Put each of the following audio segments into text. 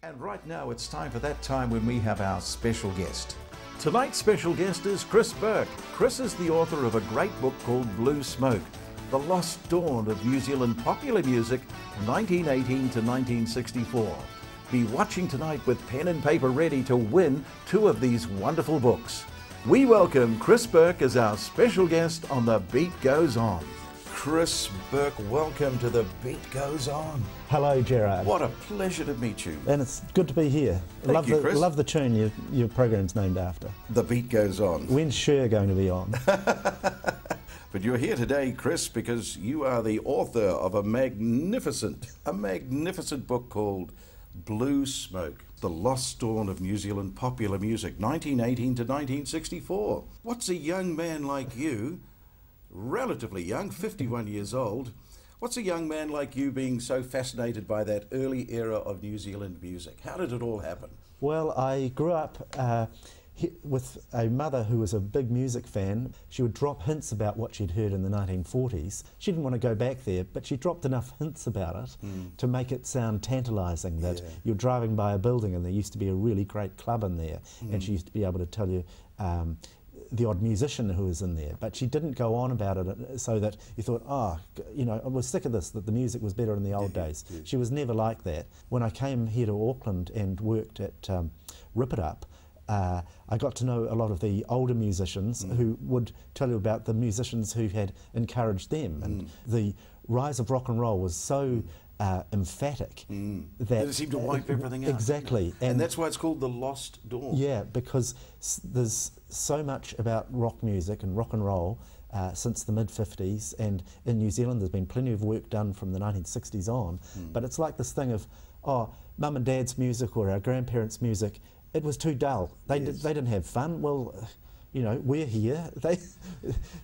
And right now it's time for that time when we have our special guest. Tonight's special guest is Chris Bourke. Chris is the author of a great book called Blue Smoke, The Lost Dawn of New Zealand Popular Music, 1918 to 1964. Be watching tonight with pen and paper ready to win two of these wonderful books. We welcome Chris Bourke as our special guest on The Beat Goes On. Chris Bourke, welcome to The Beat Goes On. Hello, Gerard. What a pleasure to meet you. And it's good to be here. Thank you, Chris. Love the tune your program's named after. The Beat Goes On. When's Cher going to be on? But you're here today, Chris, because you are the author of a magnificent book called Blue Smoke, The Lost Dawn of New Zealand Popular Music, 1918 to 1964. What's a young man like you, relatively young, 51 years old, what's a young man like you being so fascinated by that early era of New Zealand music? How did it all happen? Well, I grew up with a mother who was a big music fan. She would drop hints about what she'd heard in the 1940s. She didn't want to go back there, but she dropped enough hints about it to make it sound tantalising, that you're driving by a building and there used to be a really great club in there, and she used to be able to tell you the odd musician who was in there, but she didn't go on about it so that you thought, oh, you know, I was sick of this, that the music was better in the old days. She was never like that. When I came here to Auckland and worked at Rip It Up, I got to know a lot of the older musicians who would tell you about the musicians who had encouraged them, and the rise of rock and roll was so emphatic that it seemed to wipe everything out. Exactly. And that's why it's called The Lost Dawn. Yeah, because there's so much about rock music and rock and roll since the mid-50s, and in New Zealand there's been plenty of work done from the 1960s on, but it's like this thing of, oh, mum and dad's music or our grandparents' music, it was too dull. They didn't have fun. Well, you know, we're here.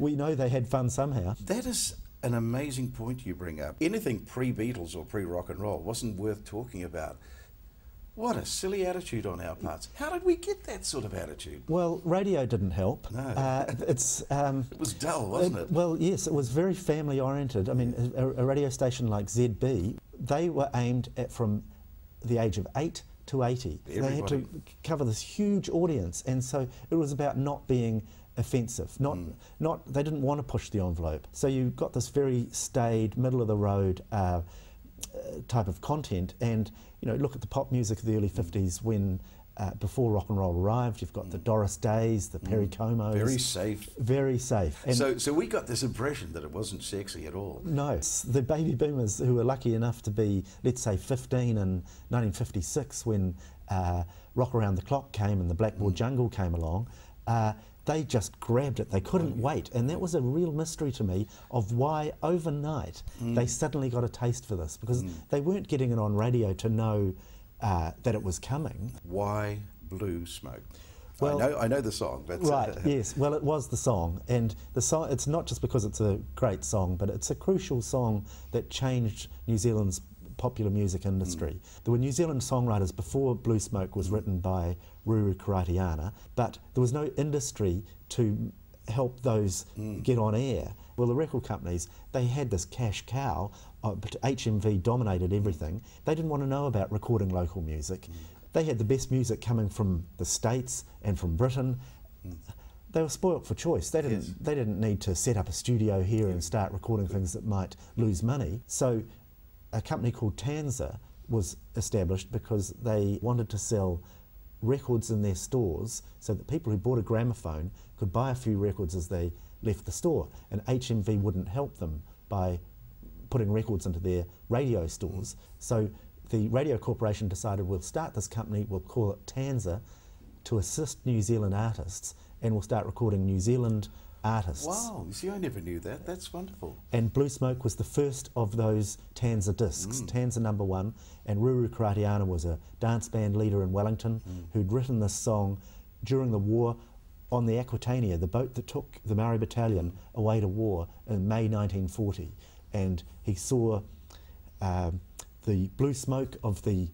We know they had fun somehow. That is an amazing point you bring up. Anything pre-Beatles or pre-rock and roll wasn't worth talking about. What a silly attitude on our parts. How did we get that sort of attitude? Well, radio didn't help. No. It was dull, wasn't it? Well, yes, it was very family-oriented. I mean, a radio station like ZB, they were aimed at from the age of 8 to 80. Everybody. They had to cover this huge audience, and so it was about not being offensive. They didn't want to push the envelope. So you got this very staid, middle-of-the-road type of content, and you know, look at the pop music of the early 50s when before rock and roll arrived. You've got the Doris Days, the Perry Comos. Very safe. Very safe. And so we got this impression that it wasn't sexy at all. No, it's the baby boomers who were lucky enough to be, let's say, 15 in 1956 when Rock Around the Clock came and the Blackboard Jungle came along. They just grabbed it. They couldn't wait. And that was a real mystery to me of why overnight they suddenly got a taste for this, because they weren't getting it on radio to know that it was coming. Why Blue Smoke? Well, I know the song. But right, yes. Well, it was the song. And the song, it's not just because it's a great song, but it's a crucial song that changed New Zealand's popular music industry. There were New Zealand songwriters before Blue Smoke was written by Ruru Karatiana, but there was no industry to help those get on air. Well, the record companies, they had this cash cow, but HMV dominated everything. They didn't want to know about recording local music. They had the best music coming from the States and from Britain. They were spoilt for choice. They didn't need to set up a studio here and start recording things that might lose money. So a company called Tanza was established because they wanted to sell records in their stores so that people who bought a gramophone could buy a few records as they left the store, and HMV wouldn't help them by putting records into their radio stores. So the Radio Corporation decided, we'll start this company, we'll call it Tanza, to assist New Zealand artists, and we'll start recording New Zealand artists. Wow, you see, I never knew that. That's wonderful. And Blue Smoke was the first of those Tanza discs, Tanza #1, and Ruru Karatiana was a dance band leader in Wellington who'd written this song during the war on the Aquitania, the boat that took the Maori Battalion away to war in May 1940. And he saw the blue smoke of the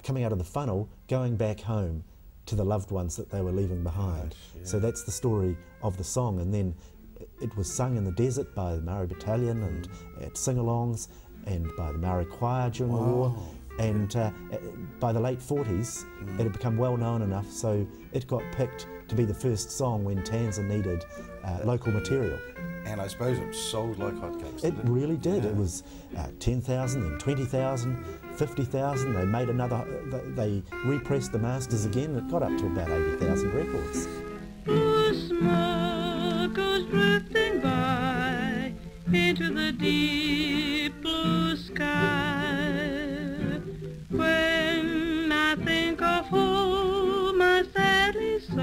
coming out of the funnel going back home to the loved ones that they were leaving behind. Right, yeah. So that's the story of the song, and then it was sung in the desert by the Maori Battalion and at sing-alongs and by the Maori Choir during the war. And by the late 40s, it had become well known enough, so it got picked to be the first song when Tanza needed local material. And I suppose it sold like hotcakes. It really did. It was 10,000, then 20,000, 50,000. They made another, they repressed the masters again. It got up to about 80,000 records. Blue smoke goes drifting by into the deep blue sky. When I think of home, I sadly sigh.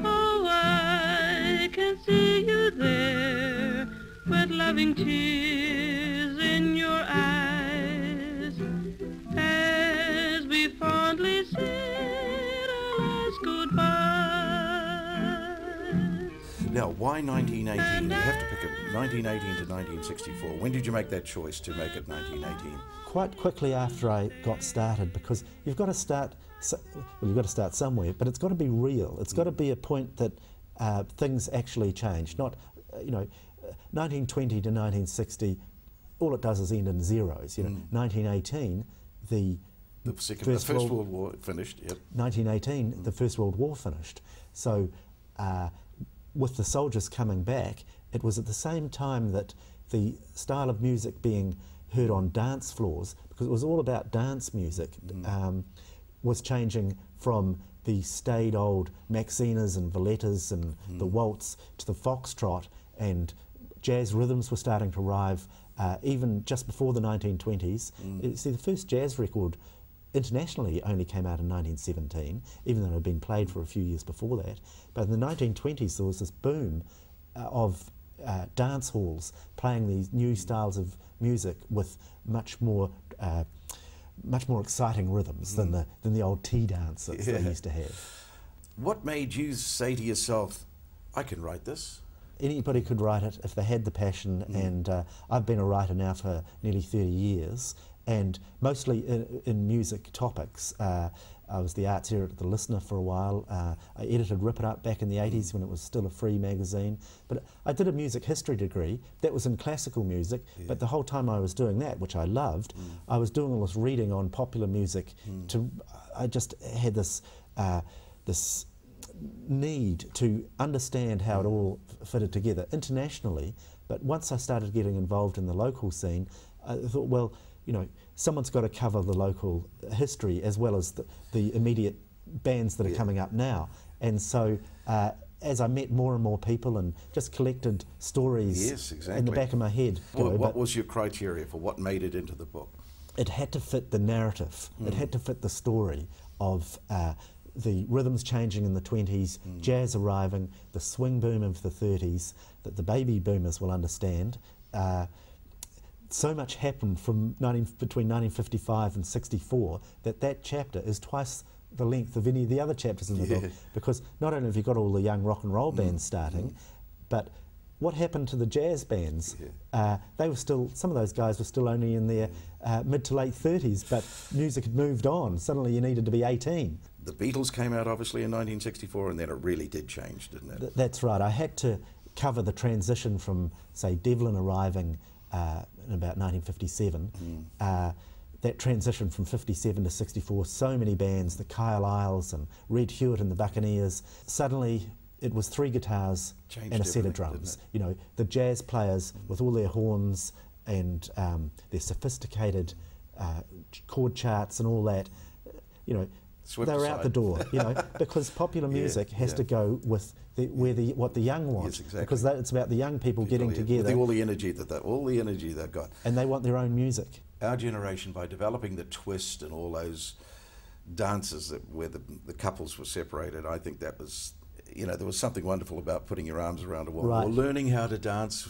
Oh, I can see you there with loving tears in your eyes as we fondly said our last goodbye. Now, why 1918? You have to pick it 1918 to 1964. When did you make that choice to make it 1918? Quite quickly after I got started, because you've got to start, well, you've got to start somewhere, but it's got to be real. It's got to be a point that things actually change. Not, 1920 to 1960, all it does is end in zeros. 1918, the First World War finished. Yep. 1918, the First World War finished. So, with the soldiers coming back, it was at the same time that the style of music being heard on dance floors, because it was all about dance music, was changing from the staid old Maxinas and Vallettas and the waltz to the foxtrot, and jazz rhythms were starting to arrive even just before the 1920s. See, the first jazz record internationally only came out in 1917, even though it had been played for a few years before that. But in the 1920s there was this boom of dance halls playing these new styles of music with much more exciting rhythms than the old tea dance that they used to have. What made you say to yourself, I can write this? Anybody could write it if they had the passion, and I've been a writer now for nearly 30 years, and mostly in music topics. I was the arts editor at The Listener for a while. I edited Rip It Up back in the 80s when it was still a free magazine. But I did a music history degree. That was in classical music, but the whole time I was doing that, which I loved, I was doing all this reading on popular music. I just had this need to understand how it all fitted together internationally. But once I started getting involved in the local scene, I thought, well, someone's got to cover the local history as well as the immediate bands that are coming up now. And so as I met more and more people and just collected stories in the back of my head. What was your criteria for what made it into the book? It had to fit the narrative. It had to fit the story of the rhythms changing in the 20s, jazz arriving, the swing boom of the 30s, that the baby boomers will understand. So much happened from between 1955 and 64 that chapter is twice the length of any of the other chapters in the book, because not only have you got all the young rock and roll bands starting, but what happened to the jazz bands? They were still, some of those guys were still only in their mid to late 30s, but music had moved on. Suddenly you needed to be 18. The Beatles came out obviously in 1964, and then it really did change, didn't it? That's right. I had to cover the transition from, say, Devlin arriving in about 1957, that transition from 57 to 64, so many bands, the Kyle Isles and Red Hewitt and the Buccaneers, suddenly it was 3 guitars and a set of drums. The jazz players with all their horns and their sophisticated chord charts and all that, they were out the door, because popular music has to go with what the young want, because it's about the young people getting together. All the energy they've got, and they want their own music. Our generation, by developing the twist and all those dances where the couples were separated, I think that was, there was something wonderful about putting your arms around a woman or learning how to dance.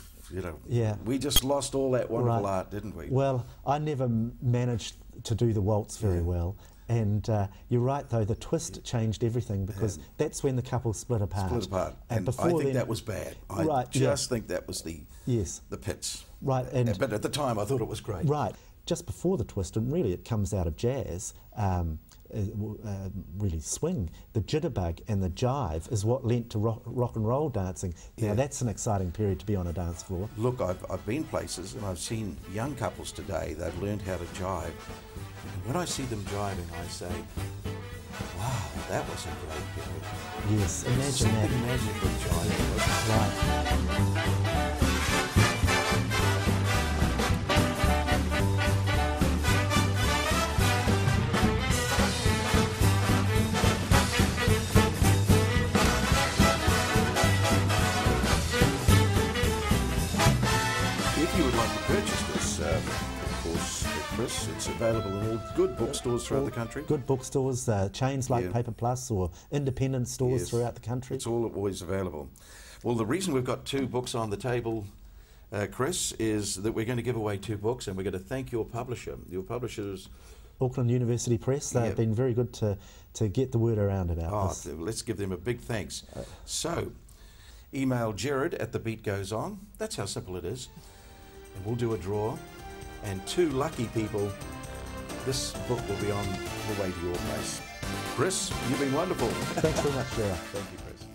We just lost all that wonderful art, didn't we? Well, I never managed to do the waltz very well. And you're right, though, the twist changed everything, because that's when the couple split apart. And I think that was bad. I just think that was the pits. Right. But at the time, I thought it was great. Right. Just before the twist, and really it comes out of jazz, really swing. The jitterbug and the jive is what lent to rock and roll dancing. Now that's an exciting period to be on a dance floor. Look, I've been places and I've seen young couples today, they've learned how to jive. And when I see them jiving, I say, wow, that was a great period. Yes, imagine that. Imagine the jiving. Right. If you would like to purchase this, of course, Chris, it's available in all good bookstores throughout the country. Good bookstores, chains like Paper Plus or independent stores throughout the country. It's all always available. Well, the reason we've got 2 books on the table, Chris, is that we're going to give away 2 books, and we're going to thank your publisher. Your publishers... Auckland University Press, they've been very good to get the word around about this. Let's give them a big thanks. So, email Gerard at The Beat Goes On. That's how simple it is. And we'll do a draw, and 2 lucky people, this book will be on the way to your place. Chris, you've been wonderful. Thanks very much, Gerard. Thank you, Chris.